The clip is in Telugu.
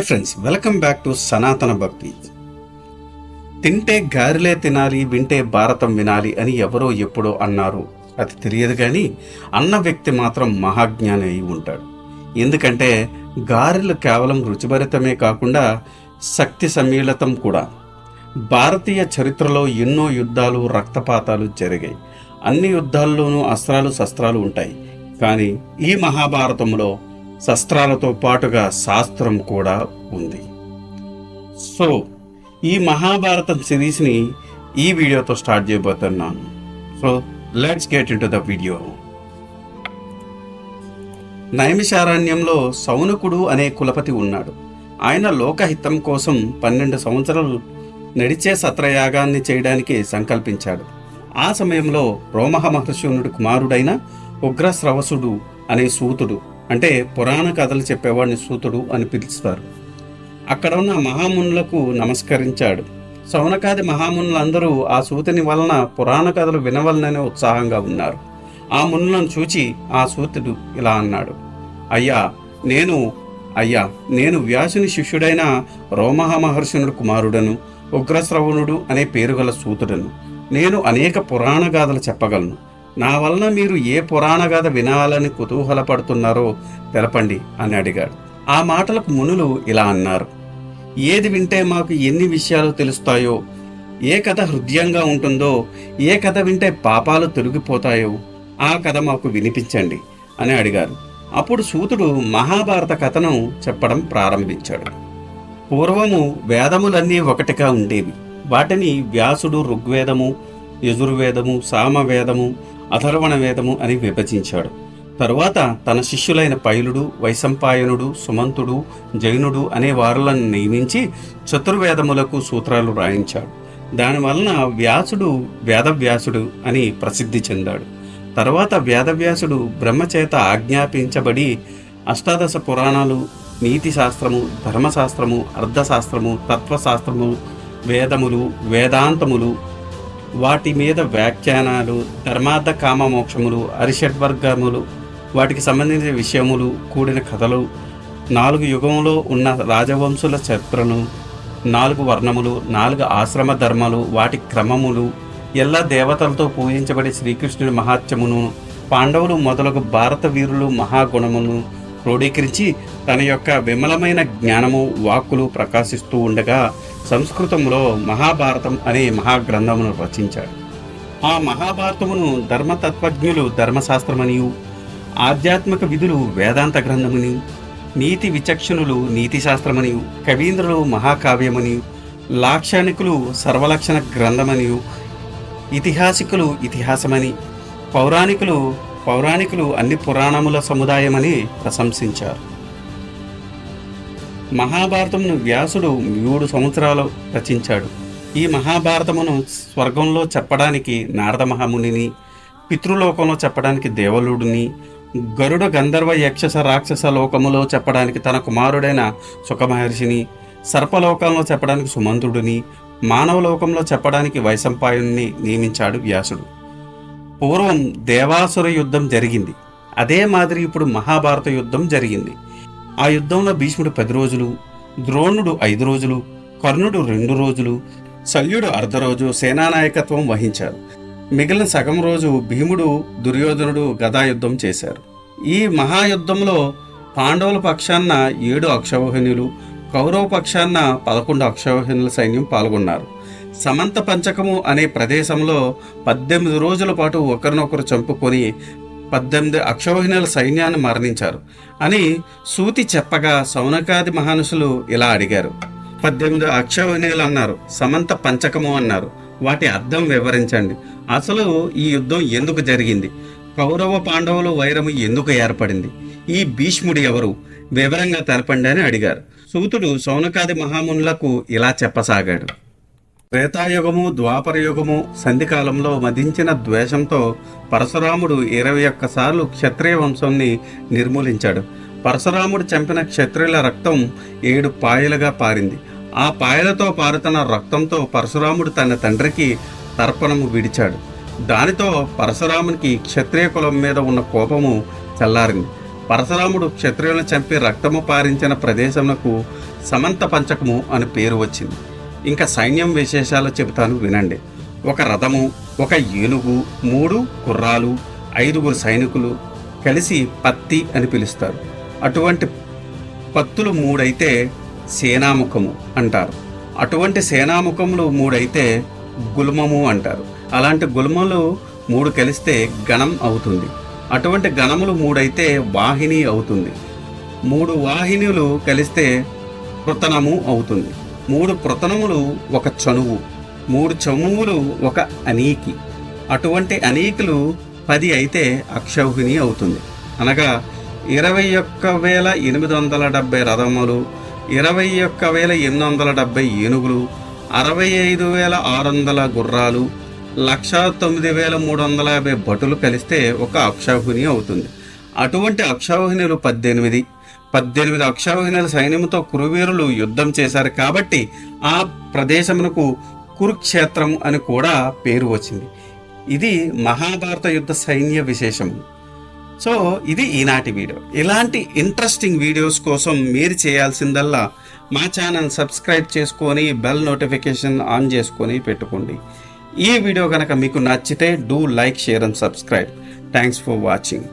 Hi friends, welcome back to సనాతన భక్తి. తింటే గారెలే తినాలి, వింటే భారతం వినాలి అని ఎవరో ఎప్పుడో అన్నారు. అది తెలియదు కానీ అన్న వ్యక్తి మాత్రం మహాజ్ఞాని అయి ఉంటాడు. ఎందుకంటే గారెలు కేవలం రుచిభరితమే కాకుండా శక్తి సమ్మేళతం కూడా. భారతీయ చరిత్రలో ఎన్నో యుద్ధాలు, రక్తపాతాలు జరిగాయి. అన్ని యుద్ధాల్లోనూ అస్త్రాలు శస్త్రాలు ఉంటాయి. కానీ ఈ మహాభారతంలో శస్త్రాలతో పాటుగా శాస్త్రం కూడా ఉంది. సో ఈ మహాభారతం సిరీస్ని ఈ వీడియోతో స్టార్ట్ చేయబోతున్నాను. So let's get into the video. నైమిషారణ్యంలో సౌనకుడు అనే కులపతి ఉన్నాడు. ఆయన లోకహితం కోసం 12 సంవత్సరాలు నడిచే సత్రయాగాన్ని చేయడానికి సంకల్పించాడు. ఆ సమయంలో రోమహ మహర్షునుడి కుమారుడైన ఉగ్రశ్రవసుడు అనే సూతుడు, అంటే పురాణ కథలు చెప్పేవాడిని సూతుడు అని పిలుస్తారు, అక్కడ ఉన్న మహామునులకు నమస్కరించాడు. సౌనకాది మహామునులందరూ ఆ సూతుని వలన పురాణ కథలు వినవలననే ఉత్సాహంగా ఉన్నారు. ఆ మునులను చూచి ఆ సూతుడు ఇలా అన్నాడు, అయ్యా నేను వ్యాసుని శిష్యుడైన రోమహ మహర్షునుడు కుమారుడను, ఉగ్రశ్రవణుడు అనే పేరుగల సూతుడను. నేను అనేక పురాణ గాథలు చెప్పగలను. నా వలన మీరు ఏ పురాణగాథ వినాలని కుతూహలపడుతున్నారో తెలపండి అని అడిగాడు. ఆ మాటలకు మునులు ఇలా అన్నారు, ఏది వింటే మాకు ఎన్ని విషయాలు తెలుస్తాయో, ఏ కథ హృదయంగా ఉంటుందో, ఏ కథ వింటే పాపాలు తొలగిపోతాయో ఆ కథ మాకు వినిపించండి అని అడిగారు. అప్పుడు సూతుడు మహాభారత కథను చెప్పడం ప్రారంభించాడు. పూర్వము వేదములన్నీ ఒకటిగా ఉండేవి. వాటిని వ్యాసుడు ఋగ్వేదము, యజుర్వేదము, సామవేదము, అథర్వణ వేదము అని విభజించాడు. తరువాత తన శిష్యులైన పైలుడు, వైశంపాయనుడు, సుమంతుడు, జైనుడు అనే వారులను నియమించి చతుర్వేదములకు సూత్రాలు రాయించాడు. దానివలన వ్యాసుడు వేదవ్యాసుడు అని ప్రసిద్ధి చెందాడు. తర్వాత వేదవ్యాసుడు బ్రహ్మచేత ఆజ్ఞాపించబడి అష్టాదశ పురాణాలు, నీతి శాస్త్రము, ధర్మశాస్త్రము, అర్థశాస్త్రము, తత్వశాస్త్రము, వేదములు, వేదాంతములు, వాటి మీద వ్యాఖ్యానాలు, ధర్మార్థ కామ మోక్షములు, అరిషడ్వర్గములు, వాటికి సంబంధించిన విషయములు కూడిన కథలు, 4 యుగంలో ఉన్న రాజవంశుల చరిత్రను, 4 వర్ణములు, 4 ఆశ్రమ ధర్మాలు, వాటి క్రమములు, ఎల్ల దేవతలతో పూజించబడి శ్రీకృష్ణుడి మహాత్మ్యమును, పాండవులు మొదలగు భారత వీరులు మహాగుణమును క్రోడీకరించి తన యొక్క విమలమైన జ్ఞానము, వాక్కులు ప్రకాశిస్తూ ఉండగా సంస్కృతంలో మహాభారతం అనే మహాగ్రంథమును రచించాడు. ఆ మహాభారతమును ధర్మతత్వజ్ఞులు ధర్మశాస్త్రమనియు, ఆధ్యాత్మిక విధులు వేదాంత గ్రంథమని, నీతి విచక్షణులు నీతిశాస్త్రమనియు, కవీంద్రులు మహాకావ్యమనియు, లాక్షణికులు సర్వలక్షణ గ్రంథమనియు, ఇతిహాసికులు ఇతిహాసమని, పౌరాణికులు అన్ని పురాణముల సముదాయమని ప్రశంసించారు. మహాభారతమును వ్యాసుడు 3 సంవత్సరాలు రచించాడు. ఈ మహాభారతమును స్వర్గంలో చెప్పడానికి నారద మహామునిని, పితృలోకంలో చెప్పడానికి దేవలుడిని, గరుడ గంధర్వ యక్షస రాక్షస లోకములో చెప్పడానికి తన కుమారుడైన సుఖమహర్షిని, సర్పలోకంలో చెప్పడానికి సుమంతుడిని, మానవలోకంలో చెప్పడానికి వైశంపాయుని నియమించాడు వ్యాసుడు. పూర్వం దేవాసుర యుద్ధం జరిగింది. అదే మాదిరి ఇప్పుడు మహాభారత యుద్ధం జరిగింది. ఆ యుద్ధంలో భీష్ముడు 10 రోజులు, ద్రోణుడు 5 రోజులు, కర్ణుడు 2 రోజులు, శల్యుడు అర్ధ రోజు సేనానాయకత్వం వహించారు. మిగిలిన సగం రోజు భీముడు, దుర్యోధనుడు గదాయుద్ధం చేశారు. ఈ మహాయుద్ధంలో పాండవుల పక్షాన 7 అక్షౌహిణులు, కౌరవ పక్షాన 11 అక్షౌహిణుల సైన్యం పాల్గొన్నారు. సమంత పంచకము అనే ప్రదేశంలో 18 రోజుల పాటు ఒకరినొకరు చంపుకొని 18 అక్షౌహిణుల సైన్యాన్ని మరణించారు అని సూతి చెప్పగా సౌనకాది మహానుషులు ఇలా అడిగారు, 18 అక్షౌహిణులు అన్నారు, సమంత పంచకము అన్నారు, వాటి అర్థం వివరించండి. అసలు ఈ యుద్ధం ఎందుకు జరిగింది? కౌరవ పాండవుల వైరము ఎందుకు ఏర్పడింది? ఈ భీష్ముడు ఎవరు? వివరంగా తెలపండి అని అడిగారు. సూతుడు సౌనకాది మహామునులకు ఇలా చెప్పసాగాడు. త్రేతాయుగము, ద్వాపర యుగము సంధికాలంలో మదించిన ద్వేషంతో పరశురాముడు 21 సార్లు క్షత్రియ వంశాన్ని నిర్మూలించాడు. పరశురాముడు చంపిన క్షత్రియుల రక్తం 7 పాయలుగా పారింది. ఆ పాయలతో పారుతున్న రక్తంతో పరశురాముడు తన తండ్రికి తర్పణము విడిచాడు. దానితో పరశురామునికి క్షత్రియ కులం మీద ఉన్న కోపము చల్లారింది. పరశురాముడు క్షత్రియులను చంపి రక్తము పారించిన ప్రదేశమునకు సమంత పంచకము అని పేరు వచ్చింది. ఇంకా సైన్యం విశేషాలు చెబుతాను వినండి. ఒక రథము, ఒక ఏనుగు, 3 గుర్రాలు, 5 సైనికులు కలిసి పత్తి అని పిలుస్తారు. అటువంటి పత్తులు 3 అయితే సేనాముఖము అంటారు. అటువంటి సేనాముఖములు 3 అయితే గుల్మము అంటారు. అలాంటి గుల్మలు 3 కలిస్తే గణం అవుతుంది. అటువంటి గణములు 3 అయితే వాహిని అవుతుంది. 3 వాహినులు కలిస్తే పృతనము అవుతుంది. 3 పృతనములు ఒక చనువు, 3 చనువులు ఒక అనీకి. అటువంటి అనీకులు 10 అయితే అక్షౌహిణి అవుతుంది. అనగా 21,870 రథములు, 21,870 ఏనుగులు, 65,600 గుర్రాలు, 1,09,350 భటులు కలిస్తే ఒక అక్షౌహిణి అవుతుంది. అటువంటి అక్షౌహిణులు 18 అక్షౌహిణుల సైన్యంతో కురువీరులు యుద్ధం చేశారు కాబట్టి ఆ ప్రదేశమునకు కురుక్షేత్రం అని కూడా పేరు వచ్చింది. ఇది మహాభారత యుద్ధ సైన్య విశేషము. సో ఇది ఈనాటి వీడియో. ఇలాంటి ఇంట్రెస్టింగ్ వీడియోస్ కోసం మీరు చేయాల్సిందల్లా మా ఛానల్ సబ్స్క్రైబ్ చేసుకొని బెల్ నోటిఫికేషన్ ఆన్ చేసుకొని పెట్టుకోండి. ఈ వీడియో కనుక మీకు నచ్చితే do like, share and subscribe. Thanks for watching.